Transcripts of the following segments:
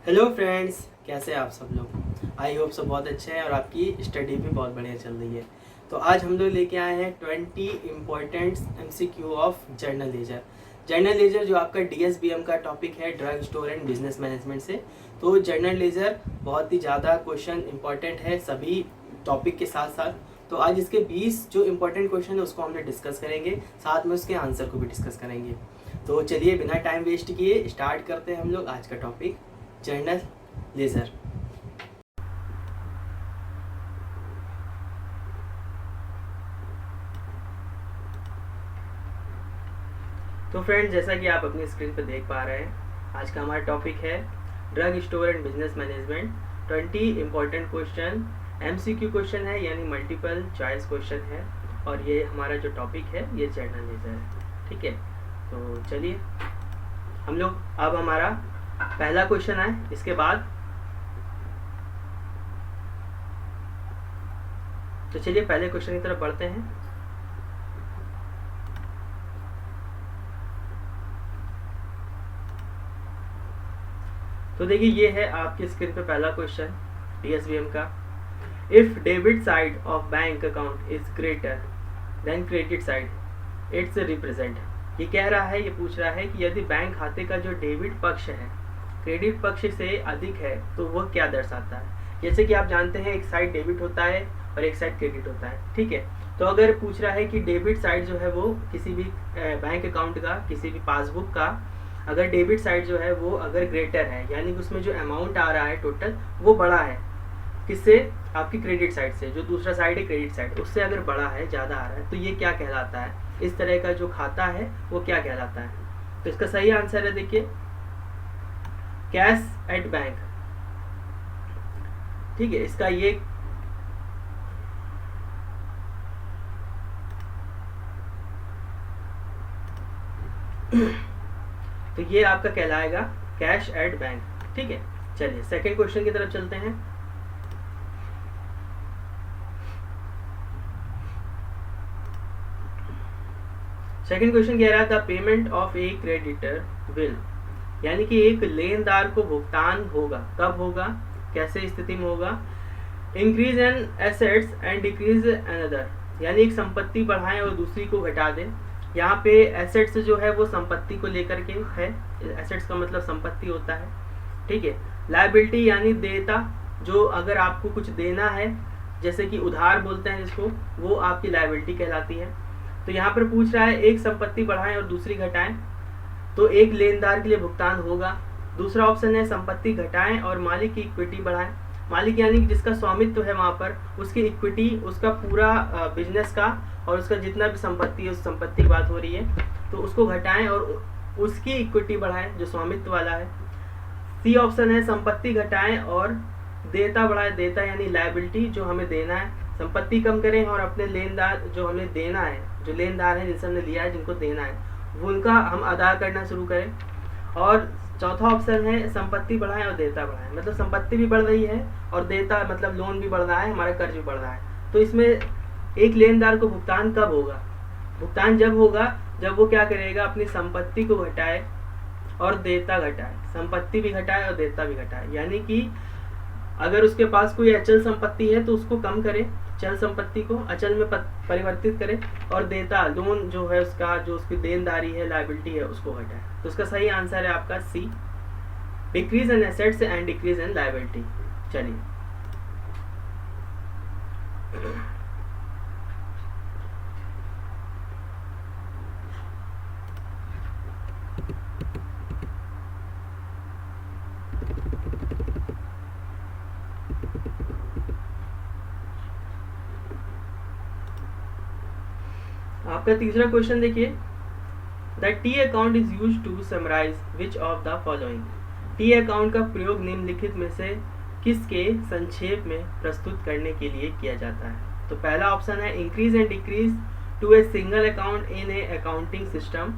Hello friends, कैसे हैं आप सब लोग। आई होप सब बहुत अच्छे हैं और आपकी स्टडी भी बहुत बढ़िया चल रही है। तो आज हम लोग लेके आए हैं 20 important MCQ of journal ledger. Journal ledger जो आपका DSBM का टॉपिक है, drug store and business management से। तो जर्नल लेजर बहुत ही ज़्यादा क्वेश्चन इंपॉर्टेंट है सभी टॉपिक के साथ साथ। तो आज इसके 20 जो इम्पोर्टेंट क्वेश्चन है उसको हम लोग डिस्कस करेंगे, साथ में उसके आंसर को भी डिस्कस करेंगे। तो चलिए बिना टाइम वेस्ट किए स्टार्ट करते हैं हम लोग आज का टॉपिक, जर्नल लेजर। तो फ्रेंड्स, जैसा कि आप अपनी स्क्रीन पर देख पा रहे हैं, आज का हमारा टॉपिक है drug store and business management. 20 important question MCQ question है, यानी मल्टीपल चॉइस क्वेश्चन है। और ये हमारा जो टॉपिक है ये जर्नल लेजर है। ठीक है, तो चलिए हम लोग अब हमारा पहला क्वेश्चन है, इसके बाद तो चलिए पहले क्वेश्चन की तरफ बढ़ते हैं। तो देखिए ये है आपकी स्क्रीन पे पहला क्वेश्चन DSBM का। If debit side of bank account is greater than credit side it's represent. ये कह रहा है, ये पूछ रहा है कि यदि बैंक खाते का जो डेबिट पक्ष है क्रेडिट पक्ष से अधिक है तो वह क्या दर्शाता है। जैसे कि आप जानते हैं एक साइड डेबिट होता है और एक साइड क्रेडिट होता है। ठीक है, तो अगर पूछ रहा है कि डेबिट साइड जो है वो किसी भी बैंक अकाउंट का, किसी भी पासबुक का, अगर डेबिट साइड जो है वो अगर ग्रेटर है, यानी कि उसमें जो अमाउंट आ रहा है टोटल वो बड़ा है, किससे, आपकी क्रेडिट साइड से। जो दूसरा साइड है क्रेडिट साइड, उससे अगर बड़ा है, ज़्यादा आ रहा है, तो ये क्या कहलाता है, इस तरह का जो खाता है वो क्या कहलाता है। तो इसका सही आंसर है, देखिए, कैश एट बैंक। ठीक है, इसका ये तो ये आपका कहलाएगा कैश एट बैंक। ठीक है, चलिए सेकंड क्वेश्चन की तरफ चलते हैं। सेकंड क्वेश्चन कह रहा था payment of A creditor will, यानी कि एक लेनदार को भुगतान होगा, कब होगा, कैसे स्थिति में होगा। Increase an assets and decrease another, यानी एक संपत्ति बढ़ाएं और दूसरी को घटा दें। यहाँ पे एसेट्स जो है वो संपत्ति को लेकर के है, एसेट्स का मतलब संपत्ति होता है। ठीक है, लायबिलिटी यानी देयता, जो अगर आपको कुछ देना है, जैसे कि उधार बोलते हैं जिसको, वो आपकी लायबिलिटी कहलाती है। तो यहाँ पर पूछ रहा है एक संपत्ति बढ़ाएं और दूसरी घटाएं, तो एक लेनदार के लिए भुगतान होगा। दूसरा ऑप्शन है संपत्ति घटाएं और मालिक की इक्विटी बढ़ाएं। मालिक यानी कि जिसका स्वामित्व है वहाँ पर, उसकी इक्विटी, उसका पूरा बिजनेस का और उसका जितना भी संपत्ति है, उस संपत्ति की बात हो रही है, तो उसको घटाएं और उसकी इक्विटी बढ़ाएं जो स्वामित्व वाला है। सी ऑप्शन है संपत्ति घटाएं और देयता बढ़ाएं। देयता यानी लायबिलिटी, जो हमें देना है। संपत्ति कम करें और अपने लेनदार जो हमें देना है, जो लेनदार है जिनसे हमने लिया है, जिनको देना है, वो उनका हम अदा करना शुरू करें। और चौथा ऑप्शन है संपत्ति बढ़ाएं और देयता बढ़ाएं, मतलब संपत्ति भी बढ़ रही है और देयता मतलब लोन भी बढ़ रहा है, हमारा कर्ज भी बढ़ रहा है। तो इसमें एक लेनदार को भुगतान कब होगा, भुगतान जब होगा जब वो क्या करेगा, अपनी संपत्ति को घटाए और देयता घटाए, संपत्ति भी घटाए और देयता भी घटाए। यानी कि अगर उसके पास कोई अचल संपत्ति है तो उसको कम करे, चल संपत्ति को अचल में परिवर्तित करे, और देयता, लोन जो है उसका, जो उसकी देनदारी है, लायबिलिटी है, उसको घटाए। तो उसका सही आंसर है आपका C, decrease in assets and decrease in liability. चलिए आपका तीसरा क्वेश्चन देखिए, the T account is use to summarise which of the following. T account का प्रयोग निम्नलिखित में से किसके संक्षेप में प्रस्तुत करने के लिए किया जाता है। तो पहला ऑप्शन है increase and decrease to a single account in a accounting system.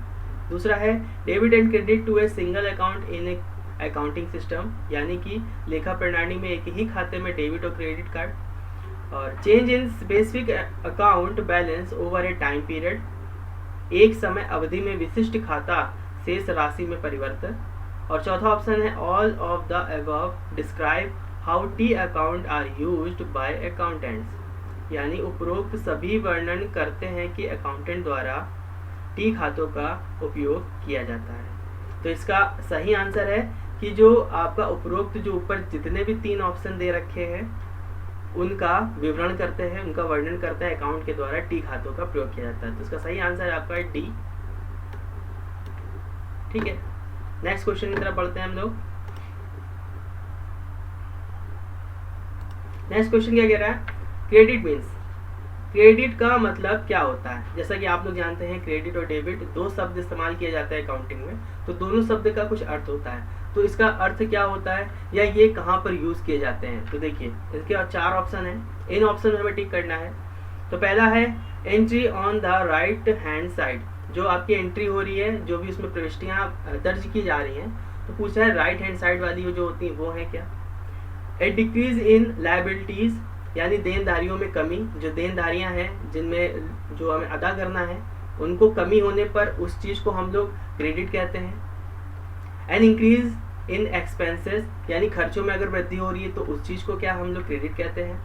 दूसरा है debit and credit to a single account in a accounting system, यानी कि लेखा प्रणाली में एक ही खाते में डेबिट और क्रेडिट कार्ड। और change in specific account balance over A time period, एक समय अवधि में विशिष्ट खाता शेष राशि में परिवर्तन। और चौथा ऑप्शन है all of the above describe how T account are used by accountants, यानी उपरोक्त सभी वर्णन करते हैं कि अकाउंटेंट द्वारा टी खातों का उपयोग किया जाता है। तो इसका सही आंसर है कि जो आपका उपरोक्त जो ऊपर जितने भी 3 ऑप्शन दे रखे हैं उनका विवरण करते हैं, उनका वर्णन करता है अकाउंट के द्वारा टी खातों का प्रयोग किया जाता है। तो इसका सही आंसर आपका है डी। ठीक है, नेक्स्ट क्वेश्चन की तरफ बढ़ते हैं हम लोग। नेक्स्ट क्वेश्चन क्या कह रहा है, क्रेडिट मीन्स, क्रेडिट का मतलब क्या होता है। जैसा कि आप लोग जानते हैं क्रेडिट और डेबिट 2 शब्द इस्तेमाल किया जाता है अकाउंटिंग में, तो दोनों शब्द का कुछ अर्थ होता है। तो इसका अर्थ क्या होता है या ये कहाँ पर यूज किए जाते हैं, तो देखिए इसके 4 ऑप्शन है, इन ऑप्शन में हमें टिक करना है। तो पहला है entry on the right hand side, जो आपकी एंट्री हो रही है, जो भी उसमें प्रविष्टियां दर्ज की जा रही हैं, तो पूछा है राइट हैंड साइड वाली जो होती है वो है क्या। ए डिक्रीज इन लायबिलिटीज, यानी देनदारियों में कमी, जो देनदारियां हैं जिनमें जो हमें अदा करना है उनको कमी होने पर उस चीज को हम लोग क्रेडिट कहते हैं। एन इंक्रीज इन एक्सपेंसेस, यानी खर्चों में अगर वृद्धि हो रही है तो उस चीज को क्या हम लोग क्रेडिट कहते हैं।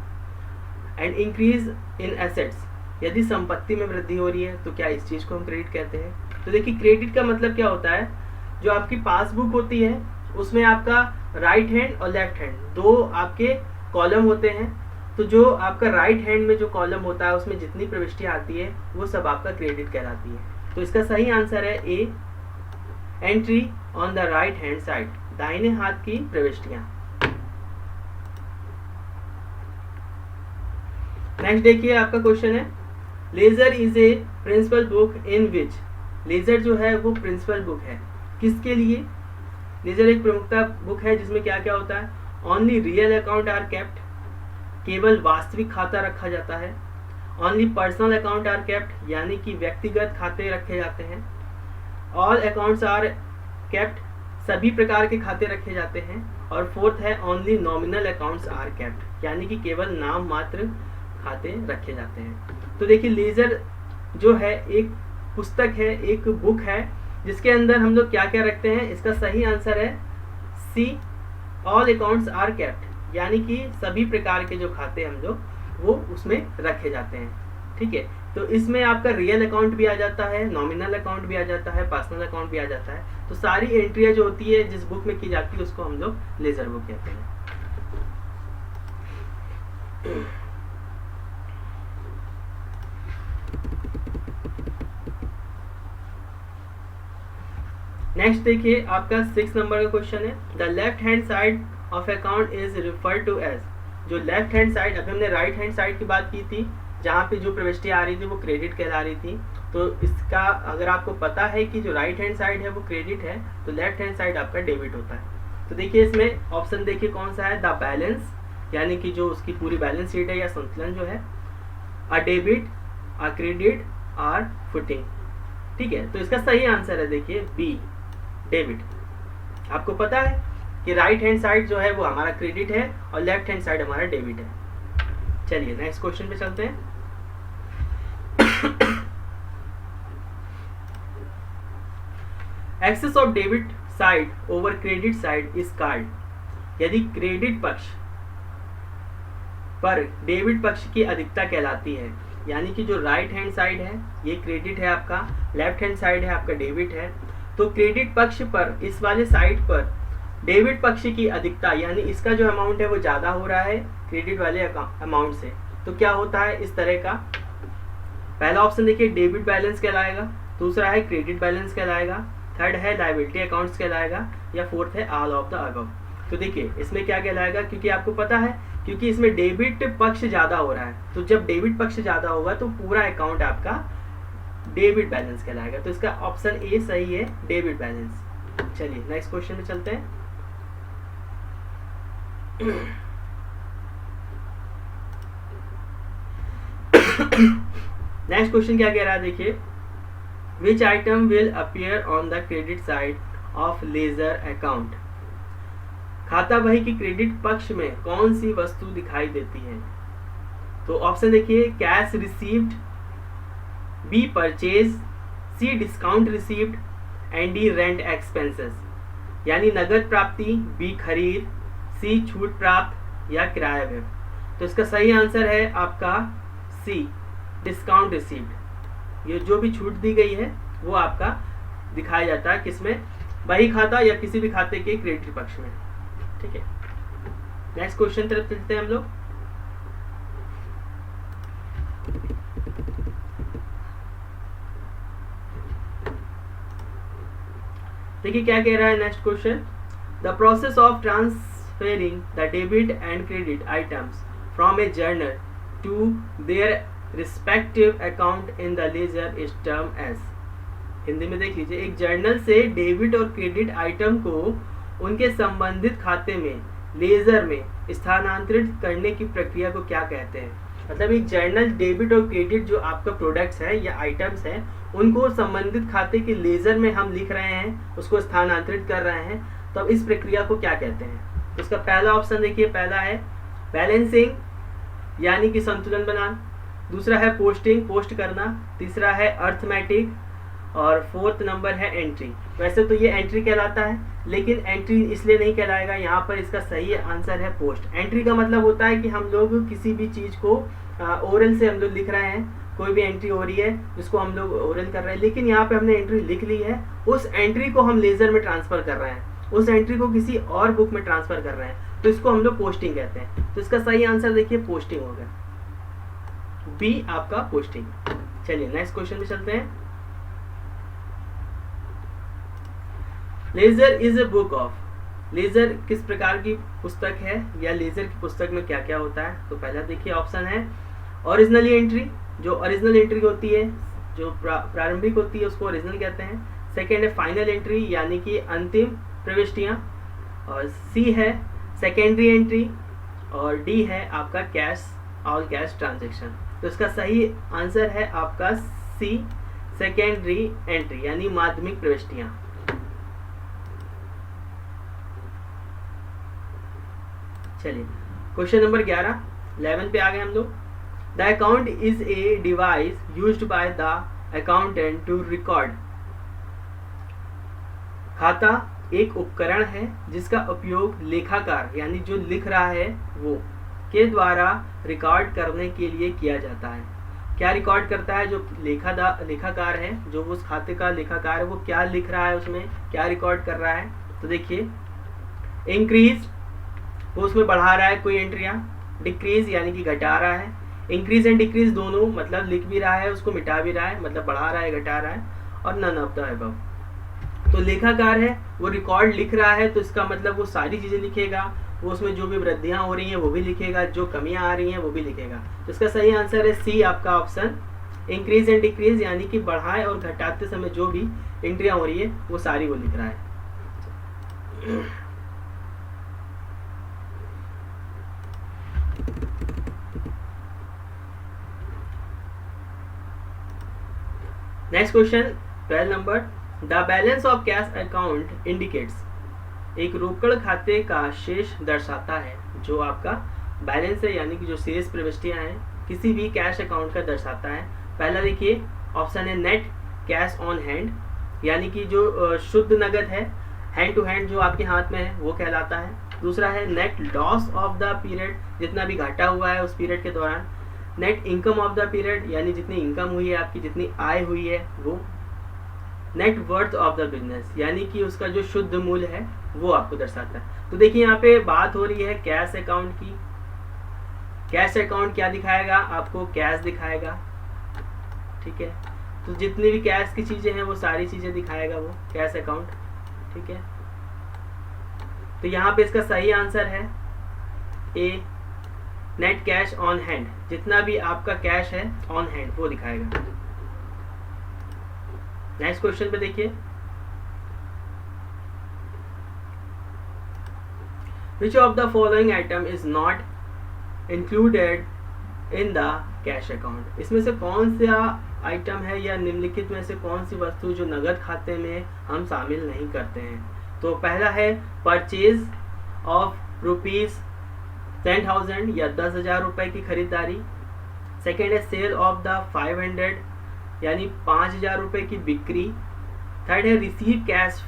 एंड इंक्रीज इन एसेट्स, यदि संपत्ति में वृद्धि हो रही है तो क्या इस चीज को हम क्रेडिट कहते हैं। तो देखिए क्रेडिट का मतलब क्या होता है, जो आपकी पासबुक होती है उसमें आपका राइट हैंड और लेफ्ट हैंड 2 आपके कॉलम होते हैं, तो जो आपका राइट हैंड में जो कॉलम होता है उसमें जितनी प्रविष्टियां आती है वो सब आपका क्रेडिट कहलाती है। तो इसका सही आंसर है A, entry on the right hand side, दाहिने हाथ की प्रविष्टियां। नेक्स्ट देखिए आपका क्वेश्चन है, ledger is a principal book in which, ledger जो है वो प्रिंसिपल बुक है किसके लिए। लेजर एक प्रमुखता बुक है जिसमें क्या क्या होता है, only real account are kept, केवल वास्तविक खाता रखा जाता है। Only personal account are kept, यानी कि व्यक्तिगत खाते रखे जाते हैं। ऑल अकाउंट्स आर केप्ट, सभी प्रकार के खाते रखे जाते हैं। और फोर्थ है only nominal accounts are kept, यानी कि केवल नाम मात्र खाते रखे जाते हैं। तो देखिए लेजर जो है एक पुस्तक है, एक बुक है जिसके अंदर हम लोग क्या क्या रखते हैं। इसका सही आंसर है सी, ऑल अकाउंट्स आर केप्ट, यानी कि सभी प्रकार के जो खाते हम लोग वो उसमें रखे जाते हैं। ठीक है, तो इसमें आपका रियल अकाउंट भी आ जाता है, नॉमिनल अकाउंट भी आ जाता है, पर्सनल अकाउंट भी आ जाता है। तो सारी एंट्रियां जो होती है जिस बुक में की जाती है उसको हम लोग लेजर बुक कहते हैं। नेक्स्ट देखिए आपका 6 नंबर का क्वेश्चन है, the left hand side of account is referred to as, जो लेफ्ट हैंड साइड, अभी हमने राइट हैंड साइड की बात की थी जहाँ पे जो प्रविष्टियां आ रही थी वो क्रेडिट कहला रही थी। तो इसका अगर आपको पता है कि जो राइट हैंड साइड है वो क्रेडिट है तो लेफ्ट हैंड साइड आपका डेबिट होता है। तो देखिए इसमें ऑप्शन देखिए कौन सा है, द बैलेंस, यानी कि जो उसकी पूरी बैलेंस शीट है या संतुलन जो है, a debit, a credit, or footing. ठीक है, तो इसका सही आंसर है देखिए बी, डेबिट। आपको पता है कि राइट हैंड साइड जो है वो हमारा क्रेडिट है और लेफ्ट हैंड साइड हमारा डेबिट है। चलिए नेक्स्ट क्वेश्चन पे चलते हैं। Excess of debit side over credit side is called, यदि क्रेडिट पक्ष पर डेबिट पक्ष की अधिकता कहलाती है, यानी कि जो राइट हैंड साइड है ये क्रेडिट है आपका, लेफ्ट हैंड साइड है आपका डेबिट है। तो क्रेडिट पक्ष पर, इस वाले साइड पर डेबिट पक्ष की अधिकता, यानी इसका जो अमाउंट है वो ज्यादा हो रहा है क्रेडिट वाले अमाउंट से, तो क्या होता है इस तरह का। पहला ऑप्शन देखिए डेबिट बैलेंस कहलाएगा, दूसरा है क्रेडिट बैलेंस कहलाएगा, थर्ड है लायबिलिटी अकाउंट्स कहलाएगा, या फोर्थ है ऑल ऑफ द अबव। तो देखिए इसमें क्या कहलाएगा, क्योंकि आपको पता है क्योंकि इसमें डेबिट पक्ष ज्यादा हो रहा है, तो जब डेबिट पक्ष ज्यादा होगा तो पूरा अकाउंट आपका डेबिट बैलेंस कहलाएगा। तो इसका ऑप्शन ए सही है, डेबिट बैलेंस। चलिए नेक्स्ट क्वेश्चन में चलते हैं। नेक्स्ट क्वेश्चन क्या कह रहा है देखिए, विच item will appear on the credit side of ledger account, खाता बही की क्रेडिट पक्ष में कौन सी वस्तु दिखाई देती है। तो ऑप्शन देखिए, cash received, B purchase, C discount received, and D rent expenses, यानी नगद प्राप्ति, बी खरीद, सी छूट प्राप्त या किराया व्यय। तो इसका सही आंसर है आपका सी, डिस्काउंट रिसीव्ड। ये जो भी छूट दी गई है वो आपका दिखाया जाता है किसमें, बही खाता या किसी भी खाते के क्रेडिट पक्ष में। ठीक है, नेक्स्ट क्वेश्चन तरफ चलते हैं हम लोग। देखिए क्या कह रहा है next question. The process of transferring the debit and credit items from a journal to their respective account in the ledger is term as. Hindi में देख लीजिए, एक जर्नल से डेबिट और क्रेडिट आइटम को उनके संबंधित खाते में लेजर में स्थानांतरित करने की प्रक्रिया को क्या कहते हैं। मतलब एक जर्नल डेबिट और क्रेडिट जो आपका प्रोडक्ट्स है या आइटम्स हैं उनको संबंधित खाते के लेजर में हम लिख रहे हैं, उसको स्थानांतरित कर रहे हैं, तो अब इस प्रक्रिया को क्या कहते हैं। तो इसका पहला ऑप्शन देखिए, पहला है बैलेंसिंग यानी कि संतुलन बनाना, दूसरा है पोस्टिंग, पोस्ट करना, तीसरा है अर्थमेटिक और फोर्थ नंबर है एंट्री। वैसे तो ये एंट्री कहलाता है, लेकिन एंट्री इसलिए नहीं कहलाएगा, यहाँ पर इसका सही आंसर है पोस्ट। एंट्री का मतलब होता है कि हम लोग किसी भी चीज़ को ओरल से हम लोग लिख रहे हैं, कोई भी एंट्री हो रही है जिसको हम लोग ओरल कर रहे हैं, लेकिन यहाँ पे हमने एंट्री लिख ली है, उस एंट्री को हम लेजर में ट्रांसफर कर रहे हैं, उस एंट्री को किसी और बुक में ट्रांसफर कर रहे हैं, तो इसको हम लोग पोस्टिंग कहते हैं। तो इसका सही आंसर देखिए पोस्टिंग हो गया, बी आपका पोस्टिंग। चलिए नेक्स्ट क्वेश्चन में चलते हैं। Ledger is a book of, ledger किस प्रकार की पुस्तक है या लेजर की पुस्तक में क्या क्या होता है। तो पहला देखिए ऑप्शन है ओरिजिनली एंट्री, जो ओरिजिनल एंट्री होती है, जो प्रारंभिक होती है उसको ओरिजिनल कहते हैं। सेकेंड है फाइनल एंट्री यानी कि अंतिम प्रविष्टियां, और सी है सेकेंडरी एंट्री, और डी है आपका कैश, ऑल कैश ट्रांजेक्शन। तो इसका सही आंसर है आपका सी, सेकेंडरी एंट्री यानी माध्यमिक प्रविष्टियां। चलिए क्वेश्चन नंबर 11 पे आ गए हम लोग। The account is a device used by the accountant to record, खाता एक उपकरण है जिसका उपयोग लेखाकार यानी जो लिख रहा है वो के द्वारा रिकॉर्ड करने के लिए किया जाता है। क्या रिकॉर्ड करता है, जो लेखाकार है, जो उस खाते का लेखाकार है, वो क्या लिख रहा है, उसमें क्या रिकॉर्ड कर रहा है। तो देखिए इंक्रीज, वो उसमें बढ़ा रहा है कोई एंट्रियां, डिक्रीज यानी कि घटा रहा है, इंक्रीज एंड डिक्रीज दोनों मतलब लिख भी रहा है, उसको मिटा भी रहा है, मतलब बढ़ा रहा है घटा रहा है, और नन ऑफ द अबव। तो लेखाकार है वो रिकॉर्ड लिख रहा है, तो इसका मतलब वो सारी चीजें लिखेगा, वो उसमें जो भी वृद्धियां हो रही हैं वो भी लिखेगा, जो कमियां आ रही हैं वो भी लिखेगा। तो इसका सही आंसर है सी आपका ऑप्शन, इंक्रीज एंड डिक्रीज यानी कि बढ़ाए और घटाते समय जो भी एंट्रियां हो रही है वो सारी वो लिख रहा है। Next question 12 number. The balance of cash account indicates, एक रोकड़ खाते का शेष दर्शाता है, जो आपका बैलेंस है यानी कि जो शेष प्रविष्टियां हैं किसी भी कैश अकाउंट का दर्शाता है। पहला देखिए ऑप्शन है नेट कैश ऑन हैंड, यानी कि जो शुद्ध नगद है, हैंड टू हैंड जो आपके हाथ में है वो कहलाता है। दूसरा है net loss of the period, जितना भी घाटा हुआ है उस पीरियड के दौरान। Net income of the period, यानी जितनी इनकम हुई है आपकी, जितनी आय हुई है वो। Net worth of the business, यानी कि उसका जो शुद्ध मूल्य है वो आपको दर्शाता है। तो देखिए यहाँ पे बात हो रही है कैश अकाउंट की। कैश अकाउंट क्या दिखाएगा आपको, कैश दिखाएगा, ठीक है। तो जितनी भी कैश की चीजें हैं वो सारी चीजें दिखाएगा वो कैश अकाउंट, ठीक है। तो यहाँ पे इसका सही आंसर है ए, नेट कैश ऑन हैंड, जितना भी आपका कैश है ऑन हैंड वो दिखाएगा। नेक्स्ट क्वेश्चन पे देखिए, विच of the following item is not included in the cash account, इसमें से कौन सा आइटम है या निम्नलिखित में से कौन सी वस्तु जो नगद खाते में हम शामिल नहीं करते हैं। तो पहला है परचेज ऑफ ₹10,000 या 10,000 रुपए की खरीदारी। सेकेंड है सेल ऑफ द 500 यानी 5,000 रुपए की बिक्री। थर्ड है रिसीव कैश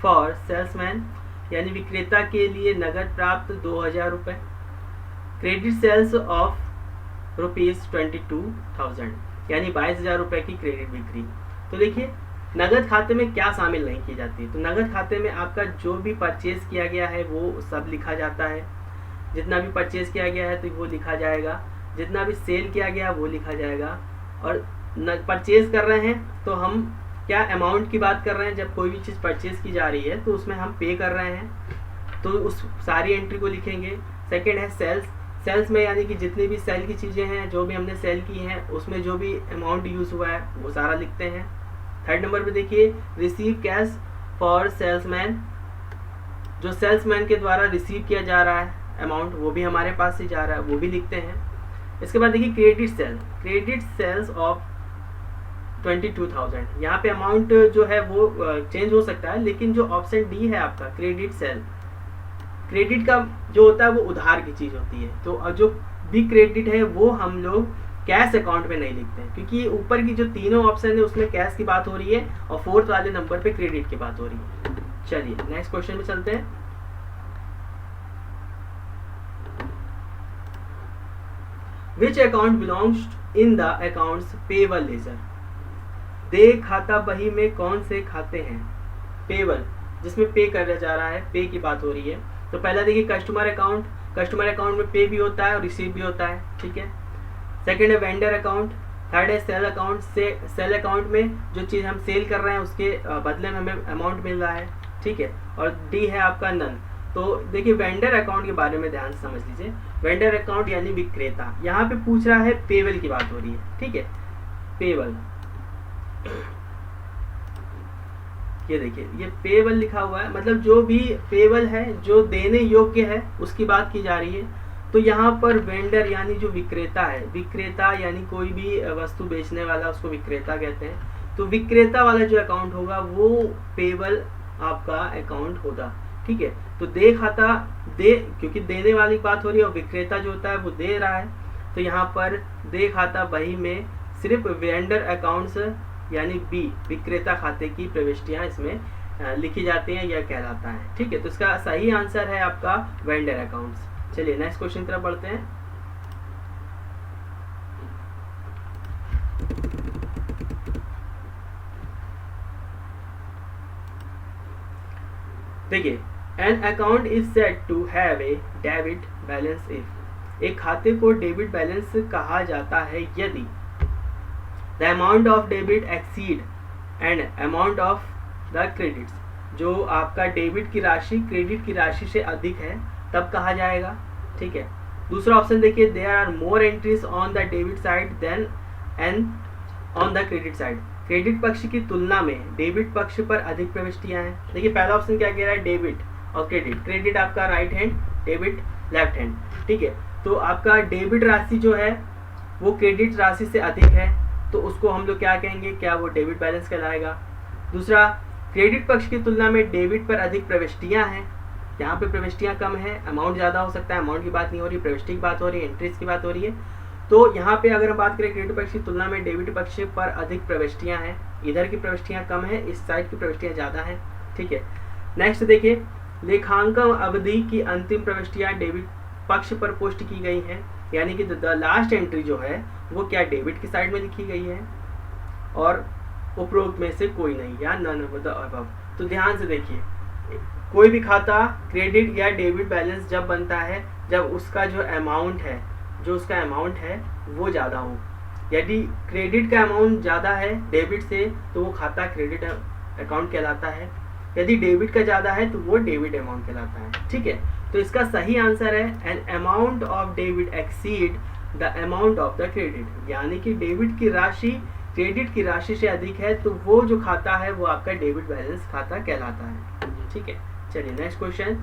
फॉर सेल्समैन यानी विक्रेता के लिए नगद प्राप्त 2000 रुपये। क्रेडिट सेल्स ऑफ ₹22,000 यानी 22,000 रुपये की क्रेडिट बिक्री। तो देखिए नगद खाते में क्या शामिल नहीं की जाती है, तो नगद खाते में आपका जो भी परचेज किया गया है वो सब लिखा जाता है। जितना भी परचेज किया गया है तो वो लिखा जाएगा, जितना भी सेल किया गया वो लिखा जाएगा। और परचेज कर रहे हैं तो हम क्या अमाउंट की बात कर रहे हैं, जब कोई भी चीज़ परचेज की जा रही है तो उसमें हम पे कर रहे हैं तो उस सारी एंट्री को लिखेंगे। सेकंड है सेल्स, सेल्स में यानी कि जितनी भी सेल की चीज़ें हैं, जो भी हमने सेल की हैं उसमें जो भी अमाउंट यूज़ हुआ है वो सारा लिखते हैं। थर्ड नंबर पे देखिए रिसीव कैश फॉर सेल्समैन, जो सेल्समैन के द्वारा रिसीव किया जा रहा है अमाउंट वो भी हमारे पास से जा रहा है, वो भी लिखते हैं। इसके बाद देखिए क्रेडिट सेल्स ऑफ 22,000, यहाँ पे अमाउंट जो है वो चेंज हो सकता है, लेकिन जो ऑप्शन डी है आपका क्रेडिट सेल, क्रेडिट का जो होता है वो उधार की चीज़ होती है, तो जो भी क्रेडिट है वो हम लोग कैश अकाउंट में नहीं लिखते हैं, क्योंकि ऊपर की जो तीनों ऑप्शन है उसमें कैश की बात हो रही है और फोर्थ वाले नंबर पे क्रेडिट की बात हो रही है। चलिए नेक्स्ट क्वेश्चन में चलते हैं। Which account belongs in the accounts payable ledger? दे खाता बही में कौन से खाते हैं पेबल, जिसमें पे करा जा रहा है, पे की बात हो रही है। तो पहला देखिए कस्टमर अकाउंट, कस्टमर अकाउंट में पे भी होता है और रिसीव भी होता है, ठीक है। सेकंड है वेंडर अकाउंट, थर्ड है सेल अकाउंट, से सेल अकाउंट में जो चीज़ हम सेल कर रहे हैं उसके बदले में हमें अमाउंट मिल रहा है, ठीक है। और डी है आपका नन। तो देखिए वेंडर अकाउंट के बारे में ध्यान से समझ लीजिए। वेंडर अकाउंट यानी विक्रेता, यहाँ पे पूछ रहा है पेबल की बात हो रही है, ठीक है। पेबल, ये देखिए ये पेबल लिखा हुआ है, मतलब जो भी पेबल है जो देने योग्य है उसकी बात की जा रही है। तो यहाँ पर वेंडर यानी जो विक्रेता है, विक्रेता यानी कोई भी वस्तु बेचने वाला उसको विक्रेता कहते हैं। तो विक्रेता वाला जो अकाउंट होगा वो पेबल आपका अकाउंट होगा, ठीक है। तो दे खाता, दे क्योंकि देने वाली बात हो रही है और विक्रेता जो होता है वो दे रहा है, तो यहाँ पर दे खाता बही में सिर्फ वेंडर अकाउंट्स यानी बी विक्रेता खाते की प्रविष्टियां इसमें लिखी जाती हैं, यह कहलाता है, ठीक है। तो इसका सही आंसर है आपका वेंडर अकाउंट्स। चलिए नेक्स्ट क्वेश्चन की तरफ बढ़ते हैं। देखिए an account is said to have a debit balance if, एक खाते को डेबिट बैलेंस कहा जाता है यदि the amount of debit exceed and amount of the credits, जो आपका डेबिट की राशि क्रेडिट की राशि से अधिक है तब कहा जाएगा, ठीक है। दूसरा ऑप्शन देखिए there are more entries on the debit side than and on the credit side, credit पक्ष की तुलना में डेबिट पक्ष पर अधिक प्रविष्टियां हैं। देखिए पहला ऑप्शन क्या कह रहा है, डेबिट और क्रेडिट, क्रेडिट आपका right hand, debit left hand, ठीक है। तो आपका डेबिट राशि जो है वो क्रेडिट राशि से अधिक है, तो उसको हम लोग क्या कहेंगे, क्या वो डेबिट बैलेंस कहलाएगा। दूसरा क्रेडिट पक्ष की तुलना में डेबिट पर अधिक प्रविष्टियां हैं, यहाँ पे प्रविष्टियां कम है, अमाउंट ज़्यादा हो सकता है, अमाउंट की बात नहीं हो रही, प्रविष्टि की बात हो रही है, एंट्रीज की बात हो रही है। तो यहाँ पे अगर हम बात करें क्रेडिट पक्ष की तुलना में डेबिट पक्ष पर अधिक प्रविष्टियां हैं, इधर की प्रविष्टियां कम है, इस साइड की प्रविष्टियां ज़्यादा हैं, ठीक है। नेक्स्ट देखिए लेखांकन अवधि की अंतिम प्रविष्टियां डेबिट पक्ष पर पोस्ट की गई हैं, यानी कि द लास्ट एंट्री जो है वो क्या डेबिट की साइड में लिखी गई है और उपरोक्त में से कोई नहीं या नन ऑफ द अबव। तो ध्यान से देखिए कोई भी खाता क्रेडिट या डेबिट बैलेंस जब बनता है जब उसका जो अमाउंट है, जो उसका अमाउंट है वो ज़्यादा हो। यदि क्रेडिट का अमाउंट ज़्यादा है डेबिट से तो वो खाता क्रेडिट अकाउंट कहलाता है, यदि डेबिट का ज़्यादा है तो वो डेबिट अमाउंट कहलाता है, ठीक है। तो इसका सही आंसर है an amount of debit exceed the amount of the credit, यानी कि डेबिट की राशि क्रेडिट की राशि से अधिक है तो वो जो खाता है वो आपका डेबिट बैलेंस खाता कहलाता है, ठीक है। चलिए next question,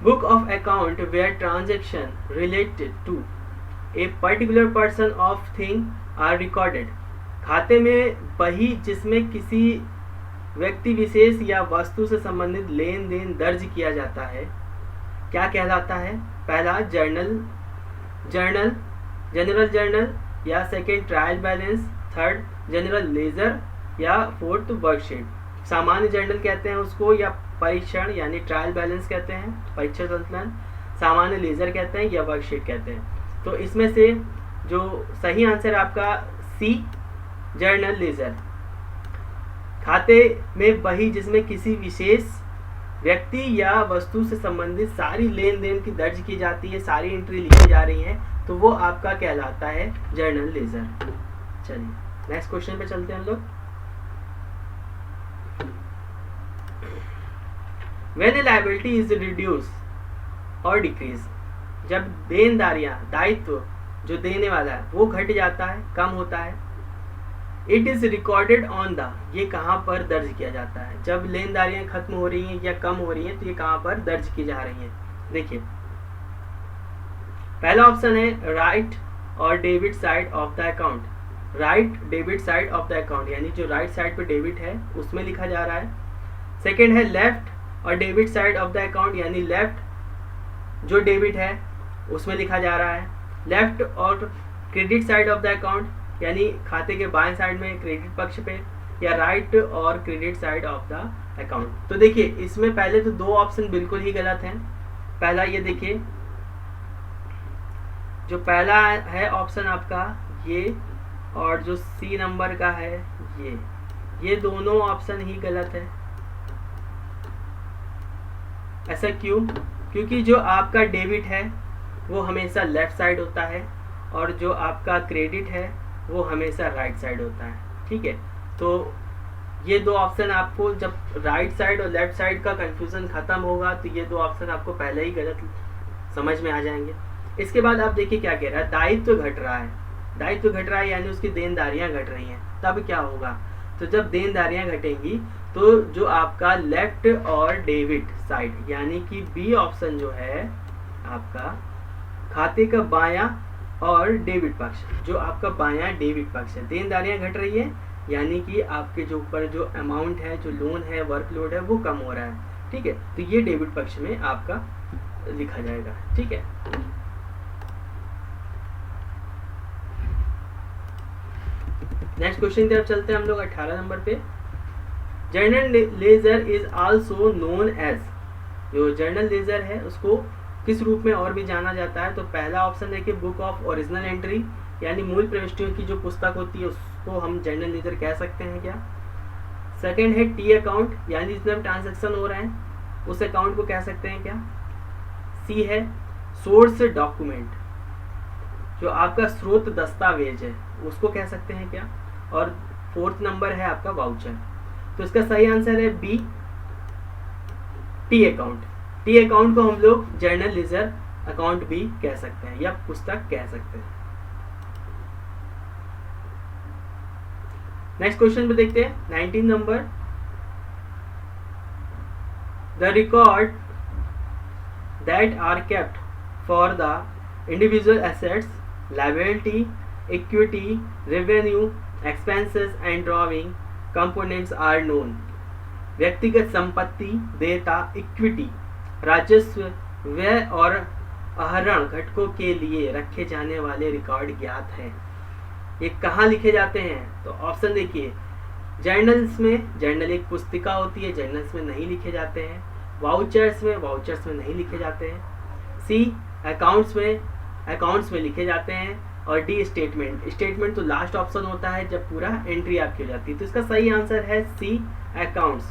book of account where transaction related to a particular person of thing are recorded, खाते में बही जिसमें किसी व्यक्ति विशेष या वस्तु से संबंधित लेन देन दर्ज किया जाता है क्या कहलाता है। पहला जनरल जर्नल या second trial balance, third general ledger या फोर्थ वर्कशीट। सामान्य जर्नल कहते हैं उसको, या परीक्षण यानी ट्रायल बैलेंस कहते हैं, परीक्षण संतुलन, सामान्य लेजर कहते हैं, या वर्कशीट कहते हैं। तो इसमें से जो सही आंसर आपका सी, जर्नल लेजर। खाते में बही जिसमें किसी विशेष व्यक्ति या वस्तु से संबंधित सारी लेन देन की दर्ज की जाती है, सारी एंट्री लिखी जा रही है, तो वो आपका कहलाता है जर्नल लेजर। चलिए नेक्स्ट क्वेश्चन पे चलते हैं हम लोग। When a liability is reduced or decrease, जब देनदारियां, दायित्व जो देने वाला है वो घट जाता है, कम होता है। It is recorded on the, ये कहाँ पर दर्ज किया जाता है? जब लेनदारियां खत्म हो रही हैं या कम हो रही हैं तो ये कहाँ पर दर्ज की जा रही हैं? देखिए पहला ऑप्शन है राइट और debit side of the account. Right debit side of the account यानी जो राइट साइड पे डेबिट है उसमें लिखा जा रहा है। सेकेंड है लेफ्ट और debit side of the account यानी लेफ्ट जो डेबिट है उसमें लिखा जा रहा है। लेफ्ट और credit side of the account यानी खाते के बाएं साइड में क्रेडिट पक्ष पे, या राइट और credit side of the account. तो देखिए इसमें पहले तो दो ऑप्शन बिल्कुल ही गलत हैं। पहला ये देखिए, जो पहला है ऑप्शन आपका ये, और जो सी नंबर का है ये दोनों ऑप्शन ही गलत है। ऐसा क्यों? क्योंकि जो आपका डेबिट है वो हमेशा लेफ्ट साइड होता है और जो आपका क्रेडिट है वो हमेशा राइट साइड होता है। ठीक है, तो ये दो ऑप्शन आपको, जब राइट साइड और लेफ्ट साइड का कंफ्यूजन खत्म होगा तो ये दो ऑप्शन आपको पहले ही गलत समझ में आ जाएंगे। इसके बाद आप देखिए क्या कह रहा है, दायित्व घट रहा है। दायित्व घट रहा है यानी उसकी देनदारियां घट रही हैं। तब क्या होगा? तो जब देनदारियां घटेंगी तो जो आपका लेफ्ट और डेबिट साइड यानी कि बी ऑप्शन जो है आपका खाते का बायां और डेबिट पक्ष, जो आपका बायां डेबिट पक्ष है, देनदारियां घट रही है यानी कि आपके जो ऊपर जो अमाउंट है, जो लोन है, वर्कलोड है वो कम हो रहा है। ठीक है, तो ये डेबिट पक्ष में आपका लिखा जाएगा। ठीक है, नेक्स्ट क्वेश्चन की तरफ चलते हैं हम लोग 18 नंबर पे। Journal ledger is also known as, जो जर्नल लेजर है उसको किस रूप में और भी जाना जाता है? तो पहला ऑप्शन है कि बुक ऑफ ओरिजिनल एंट्री यानी मूल प्रविष्टियों की जो पुस्तक होती है उसको हम जर्नल लेजर कह सकते हैं क्या? सेकंड है टी अकाउंट यानी जिसमें ट्रांजैक्शन हो रहे हैं उस अकाउंट को कह सकते हैं क्या? सी है सोर्स डॉक्यूमेंट, जो आपका स्रोत दस्तावेज है उसको कह सकते हैं क्या? और फोर्थ नंबर है आपका वाउचर। तो इसका सही आंसर है B, T account. T account को हम लोग जर्नल लेजर अकाउंट भी कह सकते हैं या पुस्तक कह सकते हैं। नेक्स्ट क्वेश्चन पे देखते हैं 19 number. The record that are kept for the individual assets, liability, equity, revenue, expenses and drawing components are known. व्यक्तिगत संपत्ति, देयता, इक्विटी, राजस्व, व्यय और आहरण घटकों के लिए रखे जाने वाले रिकॉर्ड ज्ञात हैं। ये कहाँ लिखे जाते हैं? तो ऑप्शन देखिए, जर्नल्स में, जर्नल एक पुस्तिका होती है, जर्नल्स में नहीं लिखे जाते हैं। वाउचर्स में, वाउचर्स में नहीं लिखे जाते हैं। सी अकाउंट्स में लिखे जाते हैं। और डी स्टेटमेंट, स्टेटमेंट तो लास्ट ऑप्शन होता है जब पूरा एंट्री आपकी हो जाती है। तो इसका सही आंसर है सी अकाउंट्स,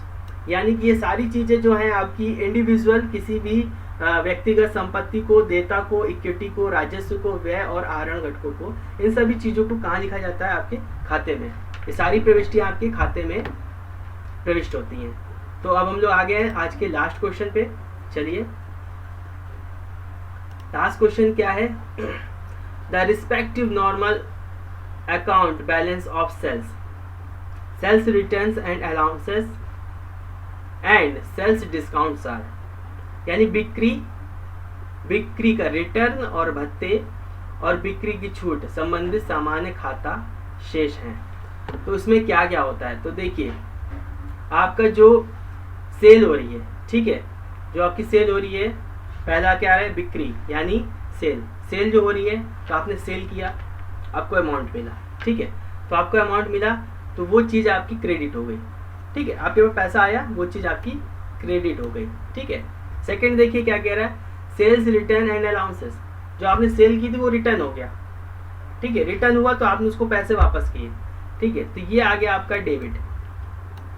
यानी कि ये सारी चीजें जो हैं आपकी इंडिविजुअल किसी भी व्यक्तिगत संपत्ति को, देयता को, इक्विटी को, राजस्व को, व्यय और आहरण घटकों को, इन सभी चीजों को कहाँ लिखा जाता है? आपके खाते में। ये सारी प्रविष्टियां आपके खाते में प्रविष्ट होती हैं। तो अब हम लोग आ गए हैं आज के लास्ट क्वेश्चन पे। चलिए, लास्ट क्वेश्चन क्या है? The respective normal account balance of sales returns and allowances and sales discounts are, यानी बिक्री का रिटर्न और भत्ते और बिक्री की छूट संबंधित सामान्य खाता शेष है। तो इसमें क्या क्या होता है? तो देखिए, आपका जो सेल हो रही है, ठीक है, जो आपकी सेल हो रही है, पहला क्या है? बिक्री यानी सेल जो हो रही है, तो आपने सेल किया, आपको अमाउंट मिला। ठीक है, तो आपको अमाउंट मिला, तो वो चीज़ आपकी क्रेडिट हो गई, ठीक है। आपके पास पैसा आया, वो चीज़ आपकी क्रेडिट हो गई, ठीक है। सेकंड देखिए क्या कह रहा है, सेल्स रिटर्न एंड अलाउंसेस, जो आपने सेल की थी वो रिटर्न हो गया, ठीक है, रिटर्न हुआ तो आपने उसको पैसे वापस किए, ठीक है, तो ये आ गया आपका डेबिट।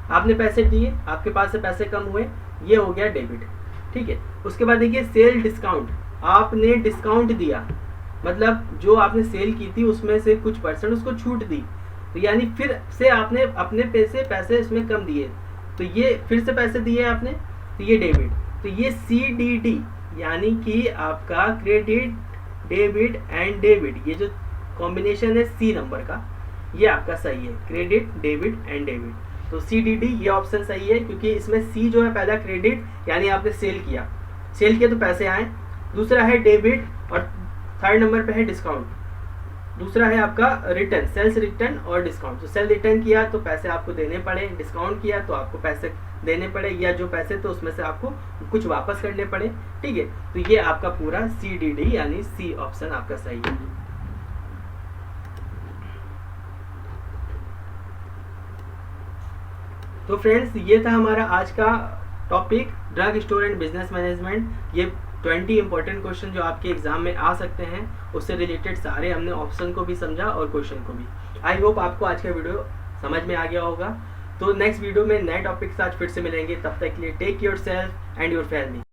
आपने पैसे दिए, आपके पास से पैसे कम हुए, ये हो गया डेबिट, ठीक है। उसके बाद देखिए सेल डिस्काउंट, आपने डिस्काउंट दिया, मतलब जो आपने सेल की थी उसमें से कुछ परसेंट उसको छूट दी, तो यानी फिर से आपने अपने पैसे इसमें कम दिए, तो ये फिर से पैसे दिए आपने, तो ये डेबिट। तो ये CDD यानी कि आपका क्रेडिट डेबिट एंड डेबिट, ये जो कॉम्बिनेशन है C नंबर का, ये आपका सही है, क्रेडिट डेबिट एंड डेबिट। तो CDD ये ऑप्शन सही है, क्योंकि इसमें C जो है पहला क्रेडिट, यानी आपने सेल किया तो पैसे आए, दूसरा है डेबिट, और थर्ड नंबर पे है डिस्काउंट, दूसरा है आपका रिटर्न, सेल्स रिटर्न और डिस्काउंट। तो सेल रिटर्न किया तो पैसे आपको देने पड़े, डिस्काउंट किया तो आपको पैसे देने पड़े, या जो पैसे थे उसमें से आपको कुछ वापस करने पड़े, ठीक है। तो ये आपका पूरा CDD यानी C ऑप्शन आपका सही है। तो फ्रेंड्स ये था हमारा आज का topic, drug store and business management. ये 20 इंपॉर्टेंट क्वेश्चन जो आपके एग्जाम में आ सकते हैं, उससे रिलेटेड सारे हमने ऑप्शन को भी समझा और क्वेश्चन को भी। आई होप आपको आज का वीडियो समझ में आ गया होगा। तो नेक्स्ट वीडियो में नए टॉपिक के साथ फिर से मिलेंगे, तब तक के लिए take yourself and your family.